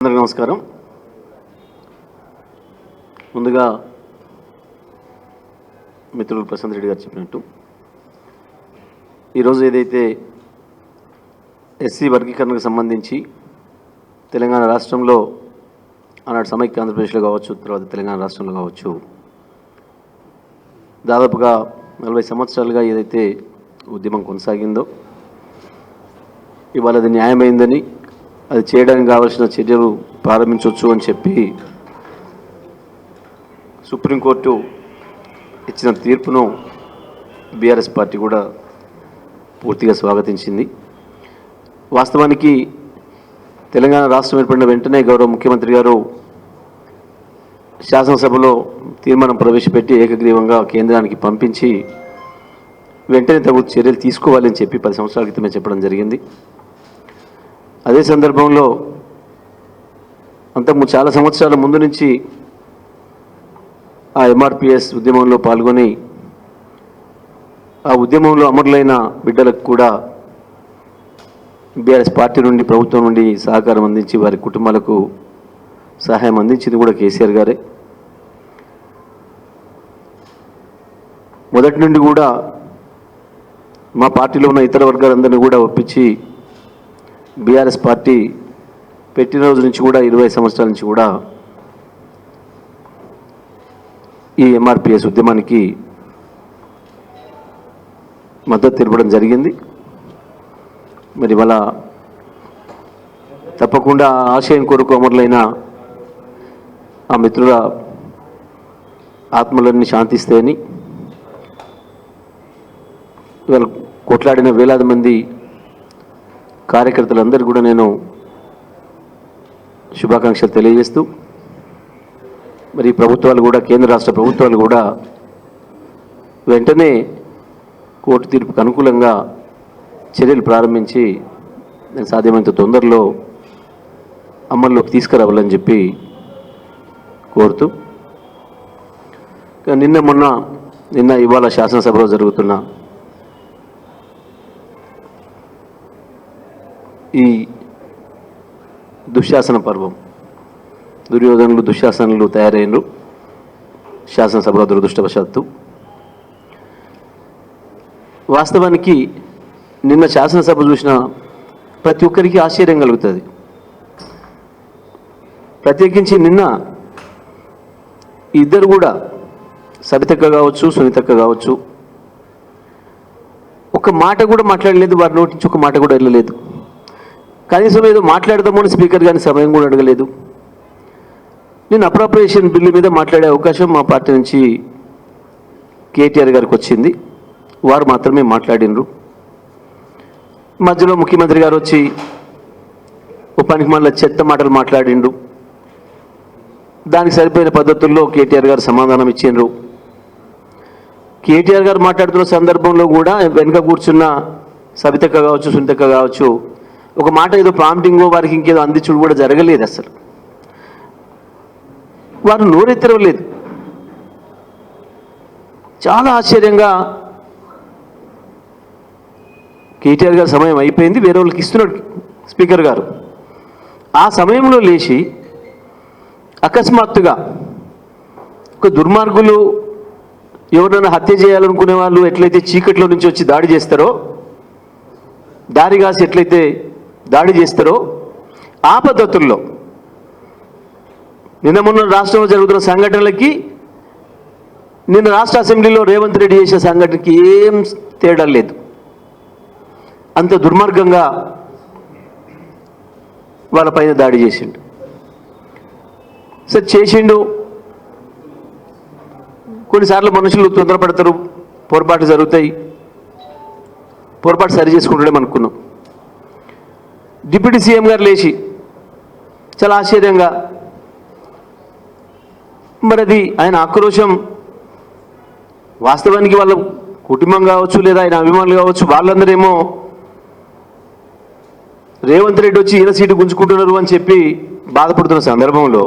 అందరికీ నమస్కారం. ముందుగా మిత్రులు ప్రశాంత్ రెడ్డి గారు చెప్పినట్టు ఈరోజు ఏదైతే ఎస్సీ వర్గీకరణకు సంబంధించి తెలంగాణ రాష్ట్రంలో ఆనాడు సమైక్య ఆంధ్రప్రదేశ్లో కావచ్చు, తర్వాత తెలంగాణ రాష్ట్రంలో కావచ్చు, దాదాపుగా 40 సంవత్సరాలుగా ఏదైతే ఉద్యమం కొనసాగిందో ఇవాళ అది న్యాయమైందని, అది చేయడానికి కావాల్సిన చర్యలు ప్రారంభించవచ్చు అని చెప్పి సుప్రీంకోర్టు ఇచ్చిన తీర్పును బీఆర్ఎస్ పార్టీ కూడా పూర్తిగా స్వాగతించింది. వాస్తవానికి తెలంగాణ రాష్ట్రం ఏర్పడిన వెంటనే గౌరవ ముఖ్యమంత్రి గారు శాసనసభలో తీర్మానం ప్రవేశపెట్టి ఏకగ్రీవంగా కేంద్రానికి పంపించి వెంటనే తగు చర్యలు తీసుకోవాలని చెప్పి 10 సంవత్సరాల క్రితమే చెప్పడం జరిగింది. అదే సందర్భంలో చాలా సంవత్సరాల ముందు నుంచి ఆ ఎంఆర్పిఎస్ ఉద్యమంలో పాల్గొని ఆ ఉద్యమంలో అమరులైన బిడ్డలకు కూడా బీఆర్ఎస్ పార్టీ నుండి, ప్రభుత్వం నుండి సహకారం అందించి వారి కుటుంబాలకు సహాయం అందించింది కూడా కేసీఆర్ గారే. మొదటి నుండి కూడా మా పార్టీలో ఉన్న ఇతర వర్గాలందరినీ కూడా ఒప్పించి బీఆర్ఎస్ పార్టీ పెట్టిన రోజు నుంచి కూడా 20 సంవత్సరాల నుంచి కూడా ఈ ఎంఆర్పిఎస్ ఉద్యమానికి మద్దతు తెలపడం జరిగింది. మరి ఇవాళ తప్పకుండా ఆశయం కొరకు అమరులైన ఆ మిత్రుల ఆత్మలన్నీ శాంతిస్తాయని, ఇవాళ కొట్లాడిన వేలాది మంది కార్యకర్తలందరూ కూడా నేను శుభాకాంక్షలు తెలియజేస్తూ, మరి ప్రభుత్వాలు కూడా, కేంద్ర రాష్ట్ర ప్రభుత్వాలు కూడా వెంటనే కోర్టు తీర్పుకు అనుకూలంగా చర్యలు ప్రారంభించి సాధ్యమైనంత తొందరలో అమల్లోకి తీసుకురావాలని చెప్పి కోరుతూ, నిన్న ఇవాళ శాసనసభలో జరుగుతున్న ఈ దుశ్శాసన పర్వం, దుర్యోధనులు దుశ్శాసనులు తయారైనరు శాసనసభలో దురదృష్టవశాత్తు. వాస్తవానికి నిన్న శాసనసభ చూసిన ప్రతి ఒక్కరికి ఆశ్చర్యం కలుగుతుంది. ప్రత్యేకించి నిన్న ఇద్దరు కూడా, సబితక్క కావచ్చు, సునీతక్క కావచ్చు, ఒక మాట కూడా మాట్లాడలేదు. వారి నోటి నుంచి ఒక మాట కూడా వెళ్ళలేదు. కనీసం ఏదో మాట్లాడదామని స్పీకర్ గారిని సమయం కూడా అడగలేదు. నేను అప్రాప్రియేషన్ బిల్లు మీద మాట్లాడే అవకాశం మా పార్టీ నుంచి కేటీఆర్ గారికి వచ్చింది. వారు మాత్రమే మాట్లాడినరు. మధ్యలో ముఖ్యమంత్రి గారు వచ్చి ఓ పనికి మళ్ళీ చెత్త మాటలు మాట్లాడిండు. దానికి సరిపోయిన పద్ధతుల్లో కేటీఆర్ గారు సమాధానం ఇచ్చిండ్రు. కేటీఆర్ గారు మాట్లాడుతున్న సందర్భంలో కూడా వెనుక కూర్చున్న సబితక్క కావచ్చు, సునీతక్క కావచ్చు, ఒక మాట ఏదో ప్రాంప్టింగో వారికి ఇంకేదో అందించుడు కూడా జరగలేదు. అసలు వారు నోరెత్తరలేదు. చాలా ఆశ్చర్యంగా కేటీఆర్ గారు సమయం అయిపోయింది, వేరే వాళ్ళకి ఇస్తున్నాడు స్పీకర్ గారు. ఆ సమయంలో లేచి అకస్మాత్తుగా ఒక దుర్మార్గులు ఎవరైనా హత్య చేయాలనుకునే వాళ్ళు ఎట్లయితే చీకట్లో నుంచి వచ్చి దాడి చేస్తారో, దారి కాసి ఎట్లయితే దాడి చేస్తారో, ఆ పద్ధతుల్లో నిన్న మొన్న రాష్ట్రంలో జరుగుతున్న సంఘటనలకి, నిన్న రాష్ట్ర అసెంబ్లీలో రేవంత్ రెడ్డి చేసిన సంఘటనకి ఏం తేడా లేదు. అంత దుర్మార్గంగా వాళ్ళపైన దాడి చేసిండు. సరే చేసిండు. కొన్నిసార్లు మనుషులు తొందరపడతారు, పొరపాటు జరుగుతాయి, పొరపాటు సరి చేసుకుంటాడేమో అనుకున్నాం. డిప్యూటీ సీఎం గారు లేచి చాలా ఆశ్చర్యంగా, మరి అది ఆయన ఆక్రోశం వాస్తవానికి వాళ్ళ కుటుంబం కావచ్చు, లేదా ఆయన అభిమానులు కావచ్చు, వాళ్ళందరేమో రేవంత్ రెడ్డి వచ్చి ఈయన సీటు గుంజుకుంటున్నారు అని చెప్పి బాధపడుతున్న సందర్భంలో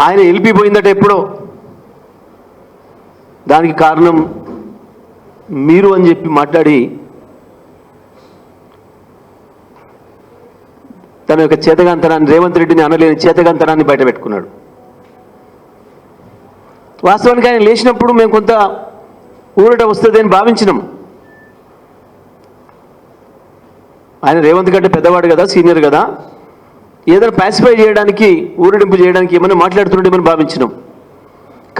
ఆయన వెళ్ళిపోయిందట ఎప్పుడో. దానికి కారణం మీరు అని చెప్పి మాట్లాడి తన యొక్క చేతగాంతనాన్ని, రేవంత్ రెడ్డిని అనలేని చేతగాంతనాన్ని బయటపెట్టుకున్నాడు. వాస్తవానికి ఆయన లేచినప్పుడు మేము కొంత ఊరట వస్తుంది అని భావించినాం. ఆయన రేవంత్ కంటే పెద్దవాడు కదా, సీనియర్ కదా, ఏదైనా పాసిఫై చేయడానికి, ఊరడింపు చేయడానికి ఏమైనా మాట్లాడుతుండేమని భావించినాం.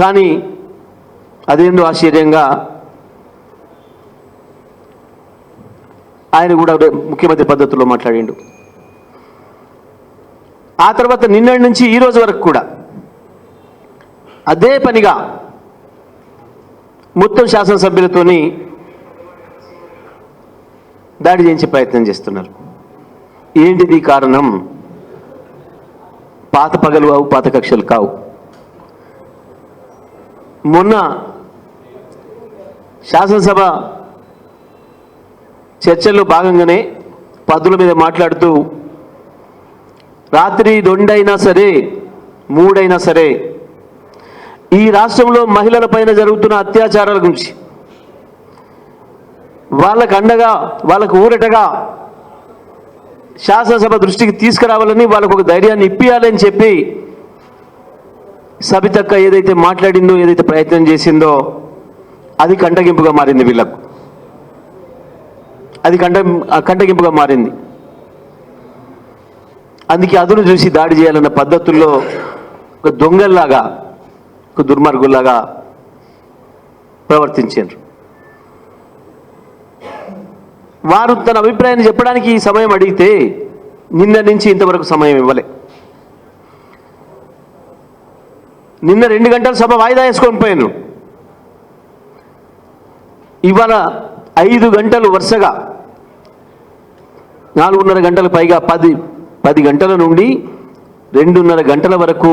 కానీ అదేందో ఆశ్చర్యంగా ఆయన కూడా ముఖ్యమంత్రి పద్ధతిలో మాట్లాడిండు. ఆ తర్వాత నిన్నటి నుంచి ఈ రోజు వరకు కూడా అదే పనిగా మొత్తం శాసనసభ్యులతోని దాడి చేయించే ప్రయత్నం చేస్తున్నారు. ఏంటిది కారణం? పాత పగలు కావు, పాత కక్షలు కావు. మొన్న శాసనసభ చర్చల్లో భాగంగానే పద్దుల మీద మాట్లాడుతూ రాత్రి 2 అయినా సరే 3 అయినా సరే ఈ రాష్ట్రంలో మహిళల పైన జరుగుతున్న అత్యాచారాల గురించి, వాళ్ళకు అండగా, వాళ్ళకు ఊరటగా శాసనసభ దృష్టికి తీసుకురావాలని, వాళ్ళకు ఒక ధైర్యాన్ని ఇప్పియాలని చెప్పి సబితక్క ఏదైతే మాట్లాడిందో, ఏదైతే ప్రయత్నం చేసిందో అది కంటగింపుగా మారింది. వీళ్ళకు అది కంటగింపుగా మారింది. అందుకే అదును చూసి దాడి చేయాలన్న పద్ధతుల్లో ఒక దొంగల్లాగా, ఒక దుర్మార్గుల్లాగా ప్రవర్తించారు. వారు తన అభిప్రాయాన్ని చెప్పడానికి ఈ సమయం అడిగితే నిన్న నుంచి ఇంతవరకు సమయం ఇవ్వలే. నిన్న 2 గంటల సభ వాయిదా వేసుకొని పోయాను. ఇవాళ 5 గంటలు వరుసగా 4.5 గంటల పైగా 10 గంటల నుండి 2.5 గంటల వరకు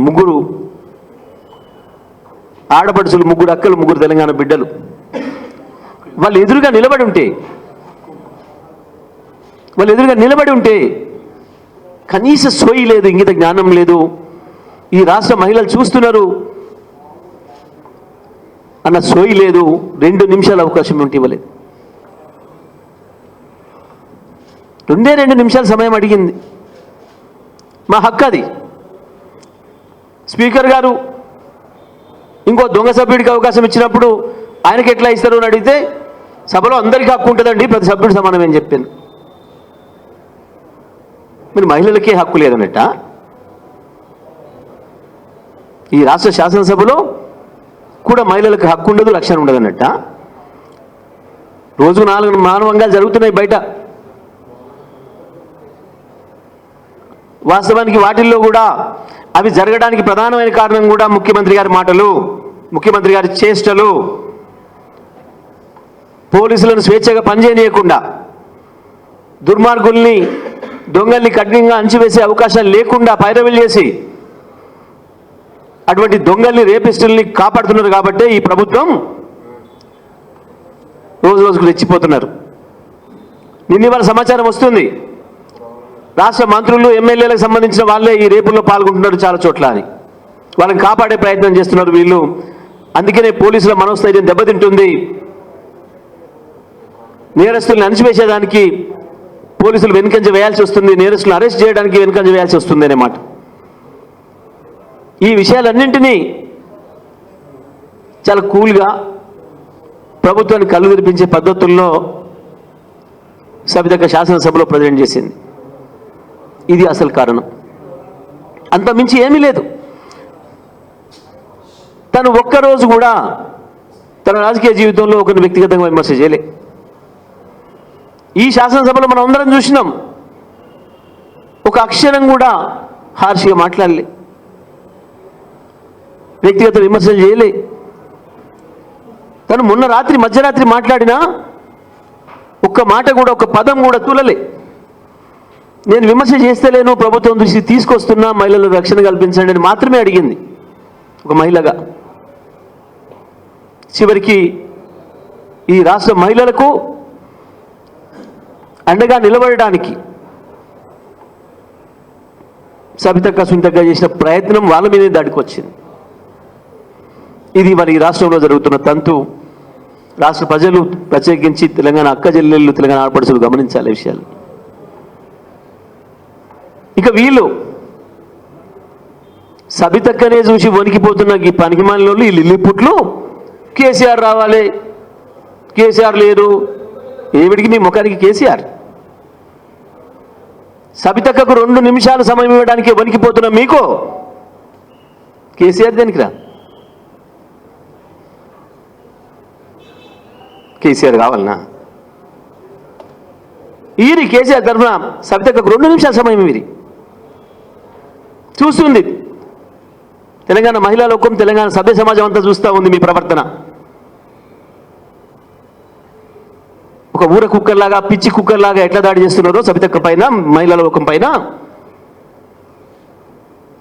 ముగ్గురు ఆడపడుచులు, 3 అక్కలు, 3 తెలంగాణ బిడ్డలు వాళ్ళు ఎదురుగా నిలబడి ఉంటే కనీస సోయి లేదు, ఇంగిత జ్ఞానం లేదు. ఈ రాష్ట్ర మహిళలు చూస్తున్నారు అన్న సోయి లేదు. 2 నిమిషాల అవకాశం ఉంటే ఇవ్వలేదు. 2 నిమిషాల సమయం అడిగింది. మా హక్కు అది. స్పీకర్ గారు ఇంకో దొంగ సభ్యుడికి అవకాశం ఇచ్చినప్పుడు ఆయనకి ఎట్లా ఇస్తారు అని అడిగితే సభలో అందరికీ హక్కు ఉంటుందండి, ప్రతి సభ్యుడు సమానమే అని చెప్పాను. మీరు మహిళలకే హక్కు లేదన్నట్ట? ఈ రాష్ట్ర శాసనసభలో కూడా మహిళలకు హక్కు ఉండదు, రక్షణ ఉండదు అన్నట్ట? రోజు 4 మానవంగా జరుగుతున్నాయి బయట. వాస్తవానికి వాటిల్లో కూడా అవి జరగడానికి ప్రధానమైన కారణం కూడా ముఖ్యమంత్రి గారి మాటలు, ముఖ్యమంత్రి గారి చేష్టలు. పోలీసులను స్వేచ్ఛగా పనిచేయనీయకుండా, దుర్మార్గుల్ని, దొంగల్ని కఠినంగా అంచివేసే అవకాశాలు లేకుండా పైరవీలు చేసి అటువంటి దొంగల్ని, రేపిస్టుల్ని కాపాడుతున్నారు. కాబట్టే ఈ ప్రభుత్వం రోజు రోజుకు రెచ్చిపోతున్నారు. నిన్న సమాచారం వస్తుంది, రాష్ట్ర మంత్రులు, ఎమ్మెల్యేలకు సంబంధించిన వాళ్ళే ఈ రేపుల్లో పాల్గొంటున్నారు చాలా చోట్ల అని. వాళ్ళని కాపాడే ప్రయత్నం చేస్తున్నారు వీళ్ళు. అందుకనే పోలీసుల మనోస్థైర్యం దెబ్బతింటుంది. నేరస్తుల్ని అణిచివేసేదానికి పోలీసులు వెనుకంజ వేయాల్సి వస్తుంది, నేరస్తులను అరెస్ట్ చేయడానికి వెనుకంజ వేయాల్సి వస్తుంది అనే మాట. ఈ విషయాలన్నింటినీ చాలా కూల్గా ప్రభుత్వాన్ని కళ్ళు తెరిపించే పద్ధతుల్లో సబితక్క శాసనసభలో ప్రజెంట్ చేసింది. ఇది అసలు కారణం. అంత మించి ఏమీ లేదు. తను ఒక్కరోజు కూడా తన రాజకీయ జీవితంలో ఒకరిని వ్యక్తిగతంగా విమర్శ చేయలే. ఈ శాసనసభలో మనం అందరం చూసినాం, ఒక అక్షరం కూడా హార్ష్గా మాట్లాడలే, వ్యక్తిగత విమర్శలు చేయలే. తను మొన్న రాత్రి మధ్యరాత్రి మాట్లాడినా ఒక్క మాట కూడా, ఒక్క పదం కూడా తూలలే. నేను విమర్శ చేస్తలేను, ప్రభుత్వం దృష్టి తీసుకొస్తున్నా, మహిళలకు రక్షణ కల్పించండి అని మాత్రమే అడిగింది ఒక మహిళగా. చివరికి ఈ రాష్ట్ర మహిళలకు అండగా నిలబడడానికి సబితక్క సునీతక్క చేసిన ప్రయత్నం వాళ్ళ మీదే దాడికి వచ్చింది. ఇది మరి ఈ రాష్ట్రంలో జరుగుతున్న తంతు. రాష్ట్ర ప్రజలు, ప్రత్యేకించి తెలంగాణ అక్క చెల్లెళ్ళు, తెలంగాణ ఆడపడుచులు గమనించాలి విషయాలు. ఇక వీళ్ళు సబితక్కనే చూసి వణికిపోతున్న ఈ పనికిమాలిన వాళ్ళు ఈ లిల్లిపుట్లు కేసీఆర్ రావాలి, కేసీఆర్ లేరు. ఏమిడికి మీ ముఖానికి కేసీఆర్? సబితక్కకు 2 నిమిషాలు సమయం ఇవ్వడానికి వణికిపోతున్న మీకు కేసీఆర్ దేనికి రా? కేసీఆర్ కావాలనా? ఈరి కేసీఆర్ తరఫున సబితక్కకు 2 నిమిషాల సమయం వీరి చూస్తుంది. తెలంగాణ మహిళా లోకం, తెలంగాణ సభ్య సమాజం అంతా చూస్తూ ఉంది మీ ప్రవర్తన. ఒక ఊర కుక్కర్లాగా, పిచ్చి కుక్కర్లాగా ఎట్లా దాడి చేస్తున్నారో సబితక్క పైన, మహిళా లోకం పైన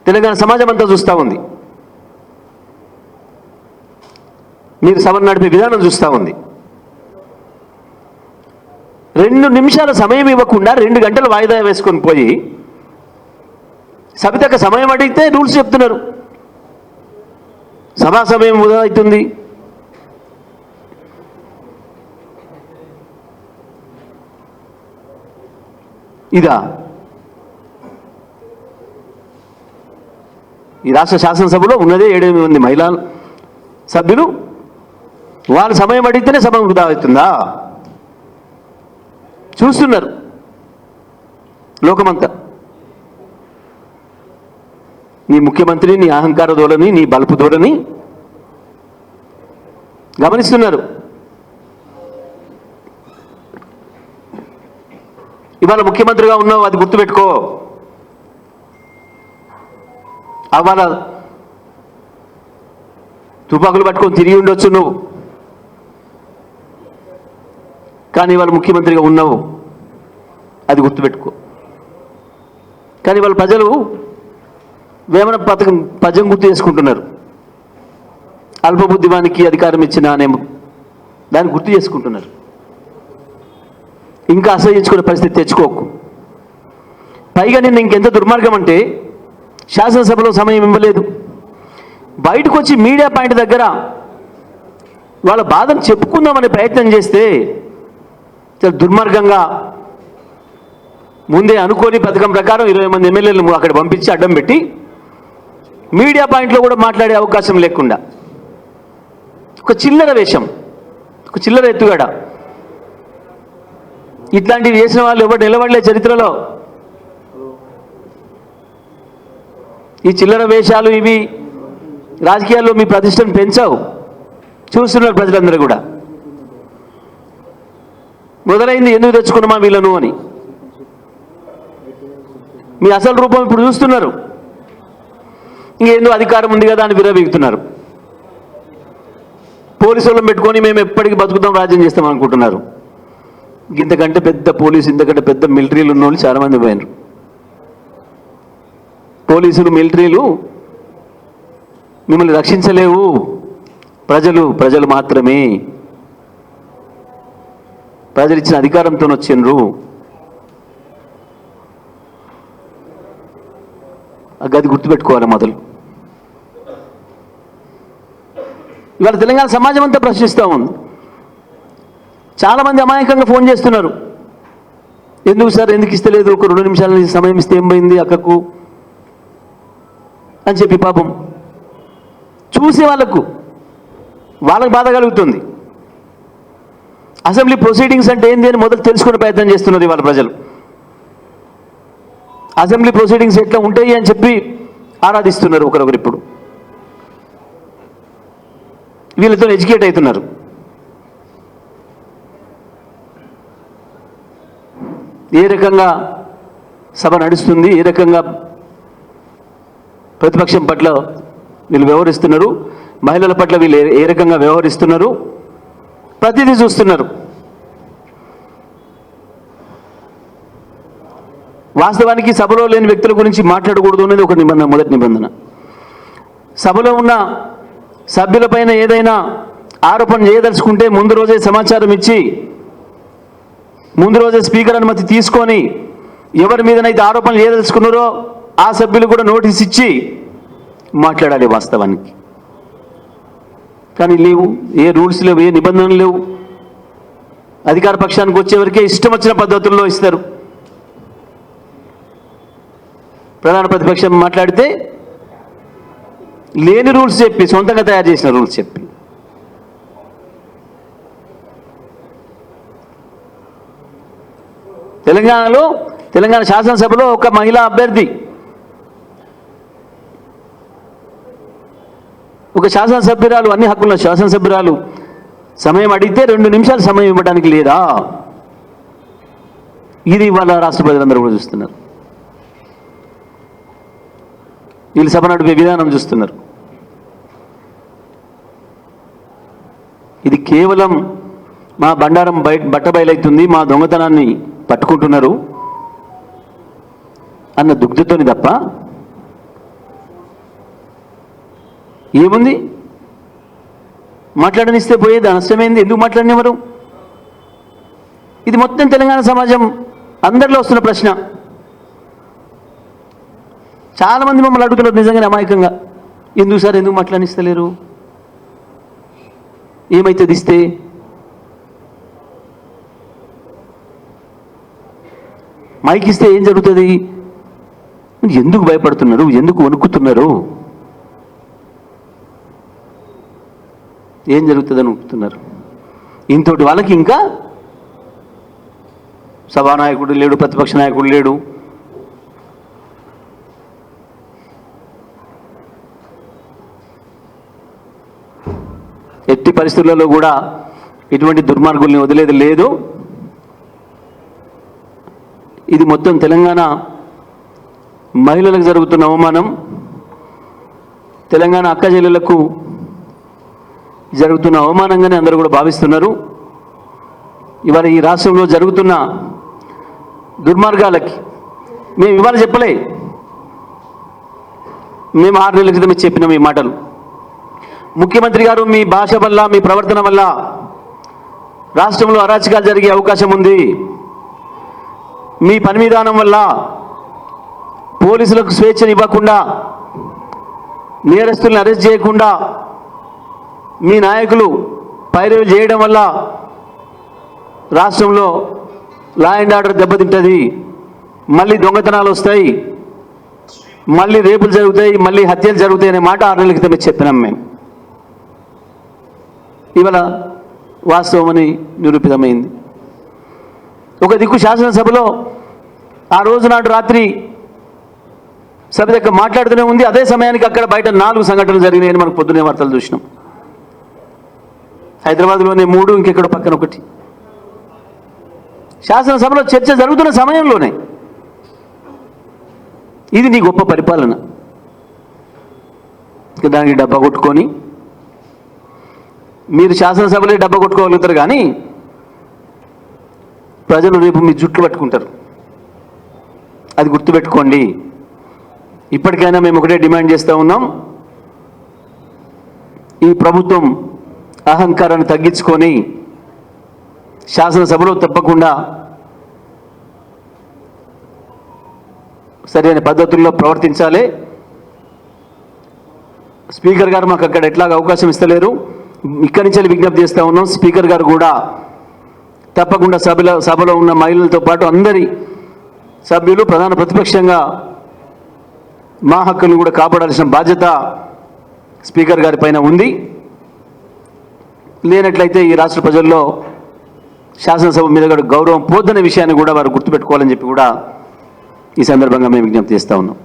తెలంగాణ సమాజం అంతా చూస్తూ ఉంది. మీరు సభను నడిపే విధానం చూస్తూ ఉంది. 2 నిమిషాల సమయం ఇవ్వకుండా 2 గంటలు వాయిదా వేసుకొని పోయి సబితక్క సమయం అడిగితే రూల్స్ చెప్తున్నారు. సభా సమయం వృధా అవుతుంది. ఇదా ఈ రాష్ట్ర శాసనసభలో ఉన్నదే 7 మంది మహిళా సభ్యులు. వాళ్ళు సమయం అడిగితేనే సభ వృధా అవుతుందా? చూస్తున్నారు లోకమంతా. నీ ముఖ్యమంత్రి, నీ అహంకార ధోరణి, నీ బలుపు ధోరణి గమనిస్తున్నారు. ఇవాళ ముఖ్యమంత్రిగా ఉన్నావు, అది గుర్తుపెట్టుకో. అవాళ తుపాకులు పట్టుకొని తిరిగి ఉండొచ్చు నువ్వు, కానీ ఇవాళ ముఖ్యమంత్రిగా ఉన్నావు, అది గుర్తుపెట్టుకో. కానీ వాళ్ళ ప్రజలు వేమన పద్యం గుర్తు చేసుకుంటున్నారు. అల్పబుద్ధివానికి అధికారం ఇచ్చిన అనే దాన్ని గుర్తు చేసుకుంటున్నారు. ఇంకా అసహించుకునే పరిస్థితి తెచ్చుకోకు. పైగా నిన్న ఇంకెంత దుర్మార్గం అంటే శాసనసభలో సమయం ఇవ్వలేదు. బయటకు వచ్చి మీడియా పాయింట్ దగ్గర వాళ్ళ బాధను చెప్పుకుందామనే ప్రయత్నం చేస్తే చాలా దుర్మార్గంగా ముందే అనుకోని పథకం ప్రకారం 20 మంది ఎమ్మెల్యేలను అక్కడ పంపించి అడ్డం పెట్టి మీడియా పాయింట్లో కూడా మాట్లాడే అవకాశం లేకుండా ఒక చిల్లర వేషం, ఒక చిల్లర ఎత్తుగడ. ఇట్లాంటివి చేసిన వాళ్ళు ఎవరు నిలబడలే చరిత్రలో. ఈ చిల్లర వేషాలు ఇవి రాజకీయాల్లో మీ ప్రతిష్టను పెంచావు. చూస్తున్నారు ప్రజలందరూ కూడా. మొదలైంది ఎందుకు తెచ్చుకున్నామా వీళ్ళను అని. మీ అసలు రూపం ఇప్పుడు చూస్తున్నారు. ఇంకేందో అధికారం ఉంది కదా అని విరవీగుతున్నారు. పోలీసు వాళ్ళని పెట్టుకొని మేము ఎప్పటికీ బతుకుతాం, రాజ్యం చేస్తాం అనుకుంటున్నారు. ఇంతకంటే పెద్ద పోలీసు, ఇంతకంటే పెద్ద మిలిటరీలు ఉన్న వాళ్ళు చాలామంది పోయినారు. పోలీసులు, మిలిటరీలు మిమ్మల్ని రక్షించలేవు. ప్రజలు మాత్రమే. ప్రజలు ఇచ్చిన అధికారంతో వచ్చిండ్రు. ఆ గది గుర్తుపెట్టుకోవాలి మొదలు. ఇవాళ తెలంగాణ సమాజం అంతా ప్రశ్నిస్తూ ఉంది. చాలామంది అమాయకంగా ఫోన్ చేస్తున్నారు. ఎందుకు సార్, ఎందుకు ఇస్తలేదు? ఒక 2 నిమిషాల సమయం ఇస్తే ఏం పోయింది అక్కకు అని చెప్పి పాపం చూసే వాళ్ళకు బాధ కలుగుతుంది. అసెంబ్లీ ప్రొసీడింగ్స్ అంటే ఏంది అని మొదలు తెలుసుకునే ప్రయత్నం చేస్తున్నారు ఇవాళ ప్రజలు. అసెంబ్లీ ప్రొసీడింగ్స్ ఎట్లా ఉంటాయి అని చెప్పి ఆరాధిస్తున్నారు ఒకరొకరు. ఇప్పుడు వీళ్ళతో ఎడ్యుకేట్ అవుతున్నారు. ఏ రకంగా సభ నడుస్తుంది, ఏ రకంగా ప్రతిపక్షం పట్ల వీళ్ళు వ్యవహరిస్తున్నారు, మహిళల పట్ల వీళ్ళు ఏ రకంగా వ్యవహరిస్తున్నారు, ప్రతిదీ చూస్తున్నారు. వాస్తవానికి సభలో లేని వ్యక్తుల గురించి మాట్లాడకూడదు అనేది ఒక నిబంధన, మొదటి నిబంధన. సభలో ఉన్న సభ్యులపైన ఏదైనా ఆరోపణ చేయదలుచుకుంటే ముందు రోజే సమాచారం ఇచ్చి, ముందు రోజే స్పీకర్ అనుమతి తీసుకొని, ఎవరి మీదనైతే ఆరోపణలు చేయదలుచుకున్నారో ఆ సభ్యులు కూడా నోటీస్ ఇచ్చి మాట్లాడాలి వాస్తవానికి. కానీ లేవు, ఏ రూల్స్ లేవు, ఏ నిబంధనలు లేవు. అధికార పక్షానికి వచ్చేవరకే ఇష్టం వచ్చిన పద్ధతుల్లో ఇస్తారు. ప్రధాన ప్రతిపక్షం మాట్లాడితే లేని రూల్స్ చెప్పి సొంతంగా తయారు చేసిన రూల్స్ చెప్పి తెలంగాణ శాసనసభలో ఒక మహిళా అభ్యర్థి ఒక శాసనసభ్యురాలు అన్ని హక్కుల శాసనసభ్యురాలు సమయం అడిగితే 2 నిమిషాలు సమయం ఇవ్వడానికి లేదా? ఇది ఇవాళ రాష్ట్ర ప్రజలందరూ కూడా చూస్తున్నారు. వీళ్ళు సభ నడిపే విధానం చూస్తున్నారు. ఇది కేవలం మా బండారం బట్టబయలవుతుంది, మా దొంగతనాన్ని పట్టుకుంటున్నారు అన్న దుగ్ధతోని తప్ప ఏముంది? మాట్లాడనిస్తే పోయేది నష్టమైంది. ఎందుకు మాట్లాడినవారు? ఇది మొత్తం తెలంగాణ సమాజం అందరిలో వస్తున్న ప్రశ్న. చాలామంది మమ్మల్ని అడుగుతున్నారు నిజంగానే అమాయకంగా, ఎందుకు సార్ ఎందుకు మాట్లాడిస్తలేరు? ఏమైతుంది ఇస్తే? మైక్ ఇస్తే ఏం జరుగుతుంది? ఎందుకు భయపడుతున్నారు? ఎందుకు వణుకుతున్నారు? ఏం జరుగుతుందని వణుకుతున్నారు? ఇంతటి వాళ్ళకి ఇంకా సభానాయకుడు లేడు, ప్రతిపక్ష నాయకుడు లేడు. ఎట్టి పరిస్థితులలో కూడా ఇటువంటి దుర్మార్గుల్ని వదిలేది లేదు. ఇది మొత్తం తెలంగాణ మహిళలకు జరుగుతున్న అవమానం, తెలంగాణ అక్క చెల్లెలకు జరుగుతున్న అవమానంగానే అందరూ కూడా భావిస్తున్నారు. ఇవాళ ఈ రాష్ట్రంలో జరుగుతున్న దుర్మార్గాలకి మేము ఇవాళ చెప్పలే, మేము 6 నెలల క్రితమే చెప్పినాం ఈ మాటలు. ముఖ్యమంత్రి గారు మీ భాష వల్ల, మీ ప్రవర్తన వల్ల రాష్ట్రంలో అరాచకాలు జరిగే అవకాశం ఉంది. మీ పని విధానం వల్ల పోలీసులకు స్వేచ్ఛనివ్వకుండా, నేరస్తుల్ని అరెస్ట్ చేయకుండా మీ నాయకులు పైరవి చేయడం వల్ల రాష్ట్రంలో లా అండ్ ఆర్డర్ దెబ్బతింటుంది. మళ్ళీ దొంగతనాలు వస్తాయి, మళ్ళీ రేపులు జరుగుతాయి, మళ్ళీ హత్యలు జరుగుతాయి అనే మాట 6 నెలల క్రితమే చెప్పినాం మేము. ఇవాళ వాస్తవమని నిరూపితమైంది. ఒక దిక్కు శాసనసభలో ఆ రోజు నాడు రాత్రి సభ దగ్గర మాట్లాడుతూనే ఉంది. అదే సమయానికి అక్కడ బయట 4 సంఘటనలు జరిగినాయని మనకు పొద్దునే వార్తలు చూసినాం. హైదరాబాద్లోనే 3, ఇంకెక్కడ పక్కన 1. శాసనసభలో చర్చ జరుగుతున్న సమయంలోనే. ఇది నీ గొప్ప పరిపాలన. దానికి డబ్బా కొట్టుకొని మీరు శాసనసభలో డబ్బా కొట్టుకోగలుగుతారు, కానీ ప్రజలు రేపు మీ జుట్లు పట్టుకుంటారు. అది గుర్తుపెట్టుకోండి. ఇప్పటికైనా మేము ఒకటే డిమాండ్ చేస్తూ ఉన్నాం, ఈ ప్రభుత్వం అహంకారాన్ని తగ్గించుకొని శాసనసభలో తప్పకుండా సరైన పద్ధతుల్లో ప్రవర్తించాలి. స్పీకర్ గారు మాకు అక్కడ ఎట్లాగ అవకాశం ఇస్తలేరు, ఇక్కడి నుంచి విజ్ఞప్తి చేస్తూ ఉన్నాం. స్పీకర్ గారు కూడా తప్పకుండా సభలో ఉన్న మహిళలతో పాటు అందరి సభ్యులు ప్రధాన ప్రతిపక్షంగా మా హక్కులను కూడా కాపాడాల్సిన బాధ్యత స్పీకర్ గారి పైన ఉంది. లేనట్లయితే ఈ రాష్ట్ర ప్రజల్లో శాసనసభ మీద గౌరవం పోద్దనే విషయాన్ని కూడా వారు గుర్తుపెట్టుకోవాలని చెప్పి కూడా ఈ సందర్భంగా మేము విజ్ఞప్తి చేస్తూ ఉన్నాం.